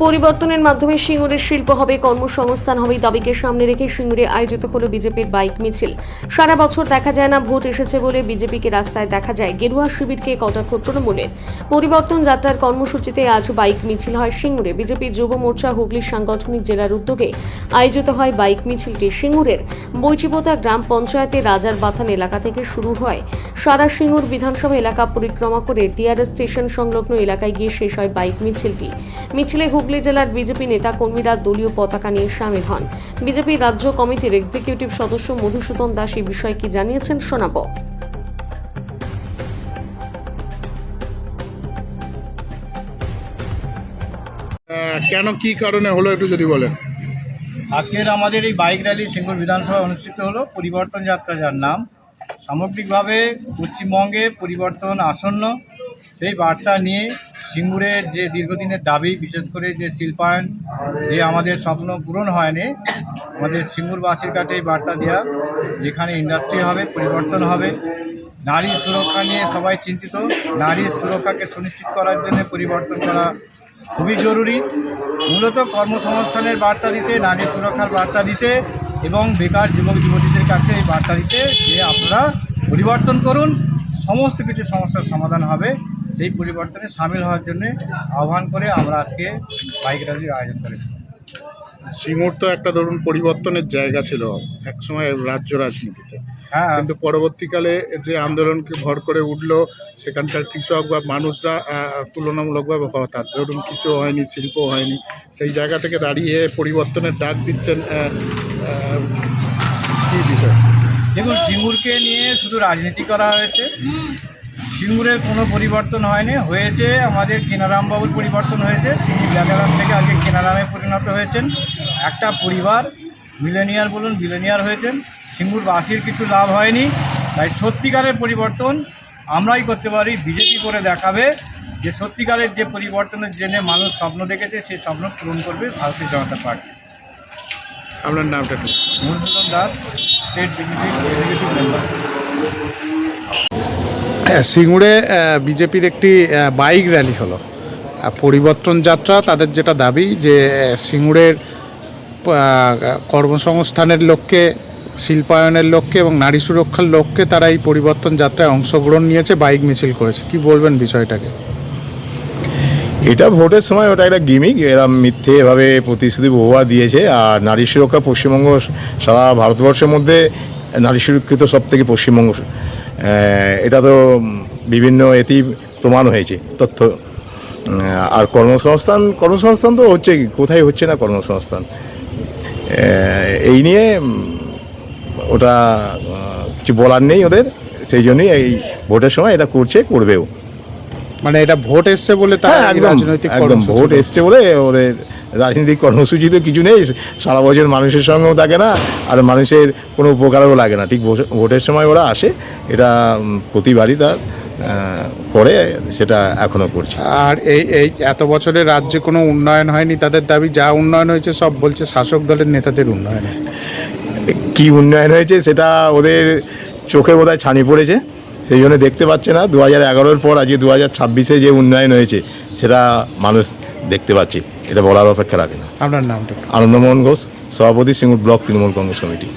পরিবর্তনের মাধ্যমে সিঙ্গুরের শিল্প হবে, কর্মসংস্থান হবে, দাবিকে সামনে রেখে সিঙ্গুরে আয়োজিত হলো বিজেপির বাইক মিছিল। সারা বছর দেখা যায় না ভোট এসেছে বলে বিজেপিকে রাস্তায় দেখা যায় গেরুয়া শিবিরকে কটাক্ষ তৃণমূলের। পরিবর্তন যাত্রার কর্মসূচিতে আজ বাইক মিছিল হয় সিঙ্গুরে। বিজেপি যুব মোর্চা হুগলির সাংগঠনিক জেলার উদ্যোগে আয়োজিত হয় বাইক মিছিলটি। সিঙ্গুরের বৈচিপোতা গ্রাম পঞ্চায়েতের রাজার বাথান এলাকা থেকে শুরু হয়। সারা সিঙ্গুর বিধানসভা এলাকা পরিক্রমা করে টিআরএস স্টেশন সংলগ্ন এলাকায় গিয়ে শেষ হয় বাইক মিছিলটি। মিছিলে হুগলি জেলার বিজেপি নেতা কর্মীরা দলীয় পতাকা নিয়ে সামিল হন। বিজেপি রাজ্য কমিটির এক্সিকিউটিভ সদস্য মধুসূদন দাস এই বিষয়ে কি জানিয়েছেন শোনাব। কেন কি কারণে হলো একটু যদি বলেন। আজকের আমাদের এই বাইক র্যালি সিঙ্গুর বিধানসভায় অনুষ্ঠিত হলো পরিবর্তন যাত্রা, যার নাম সামগ্রিকভাবে পশ্চিমবঙ্গে পরিবর্তন আসন্ন, সেই বার্তা নিয়ে সিঙ্গুরের যে দীর্ঘদিনের দাবি, বিশেষ করে যে শিল্পায়ন, যে আমাদের স্বপ্ন পূরণ হয়নি, আমাদের সিঙ্গুরবাসীর কাছে এই বার্তা দেওয়া, যেখানে ইন্ডাস্ট্রি হবে, পরিবর্তন হবে। নারী সুরক্ষা নিয়ে সবাই চিন্তিত, নারীর সুরক্ষাকে সুনিশ্চিত করার জন্য পরিবর্তন করা খুবই জরুরি। মূলত কর্মসংস্থানের বার্তা দিতে, নারী সুরক্ষার বার্তা দিতে এবং বেকার যুবক যুবতীদের কাছে এই বার্তা দিতে যে আপনারা পরিবর্তন করুন, সমস্ত কিছু সমস্যার সমাধান হবে। সেই পরিবর্তনে সামিল হওয়ার জন্য আহ্বান করে আমরা আজকে বাইক র্যালির আয়োজন করেছিলাম। সিঙ্গুর তো একটা ধরুন পরিবর্তনের জায়গা ছিল একসময় রাজ্য রাজনীতিতে, হ্যাঁ, কিন্তু পরবর্তীকালে যে আন্দোলনকে ভর করে উঠলো সেখানকার কৃষক বা মানুষরা তুলনামূলকভাবে হতাশ। ধরুন কিছু হয়নি, শিল্প হয়নি, সেই জায়গা থেকে দাঁড়িয়ে পরিবর্তনের ডাক দিচ্ছেন। কী বিষয়? দেখুন, সিঙ্গুরকে নিয়ে শুধু রাজনীতি করা হয়েছে, সিঙ্গুরের কোনো পরিবর্তন হয়নি। হয়েছে আমাদের কেনারামবাবুর পরিবর্তন হয়েছে, তিনি ব্যাকগ্রাম থেকে আগে কেনারামে পরিণত হয়েছেন। একটা পরিবার মিলেনিয়ার বলুন বিলেনিয়ার হয়েছেন, সিঙ্গুরবাসীর কিছু লাভ হয়নি। তাই সত্যিকারের পরিবর্তন আমরাই করতে পারি, বিজেপি করে দেখাবে যে সত্যিকারের যে পরিবর্তনের জন্য মানুষ স্বপ্ন দেখেছে, সেই স্বপ্ন পূরণ করবে ভারতীয় জনতা পার্টি। আপনার নামটা কি? Madhusudan Das, state BJP executive member. সিঙ্গুরে বিজেপির একটি বাইক র্যালি হলো, পরিবর্তন যাত্রা। তাদের যেটা দাবি যে সিঙ্গুরের কর্মসংস্থানের লক্ষ্যে, শিল্পায়নের লক্ষ্যে এবং নারী সুরক্ষার লক্ষ্যে তারা এই পরিবর্তন যাত্রায় অংশগ্রহণ নিয়েছে, বাইক মিছিল করেছে। কি বলবেন বিষয়টাকে? এটা ভোটের সময় ওটা একটা গিমিক, এরা মিথ্যে এভাবে প্রতিশ্রুতি বহুবার দিয়েছে। আর নারী সুরক্ষা পশ্চিমবঙ্গ সারা ভারতবর্ষের মধ্যে নারী সুরক্ষিত সব থেকে পশ্চিমবঙ্গ, এটা তো বিভিন্ন এতেই প্রমাণ হয়েছে তথ্য। আর কর্মসংস্থান তো হচ্ছে, কোথায় হচ্ছে না কর্মসংস্থান, এই নিয়ে ওটা কিছু বলার নেই ওদের। সেই জন্যই এই ভোটের সময় এটা করবেও। মানে এটা ভোট এসছে বলে তার একদম ভোট এসছে বলে ওদের রাজনৈতিক কর্মসূচি তো কিছু নেই। সারা বছর মানুষের সঙ্গেও থাকে না, আর মানুষের কোনো উপকারও লাগে না। ঠিক ভোটের সময় ওরা আসে, এটা প্রতিবারই তার করে, সেটা এখনও করছে। আর এই এত বছরের রাজ্যে কোনো উন্নয়ন হয়নি, তাদের দাবি যা উন্নয়ন হয়েছে সব বলছে শাসক দলের নেতাদের উন্নয়ন। কি উন্নয়ন হয়েছে সেটা ওদের চোখে বোধহয় ছানি পড়েছে, সেই জন্য দেখতে পাচ্ছে না। 2011-র পর আজকে 2026-এ যে উন্নয়ন হয়েছে সেটা মানুষ দেখতে পাচ্ছে, এটা বলার অপেক্ষা রাখে না। আপনার নামটা? আনন্দমোহন ঘোষ, সভাপতি, সিঙ্গুর ব্লক তৃণমূল কংগ্রেস কমিটি।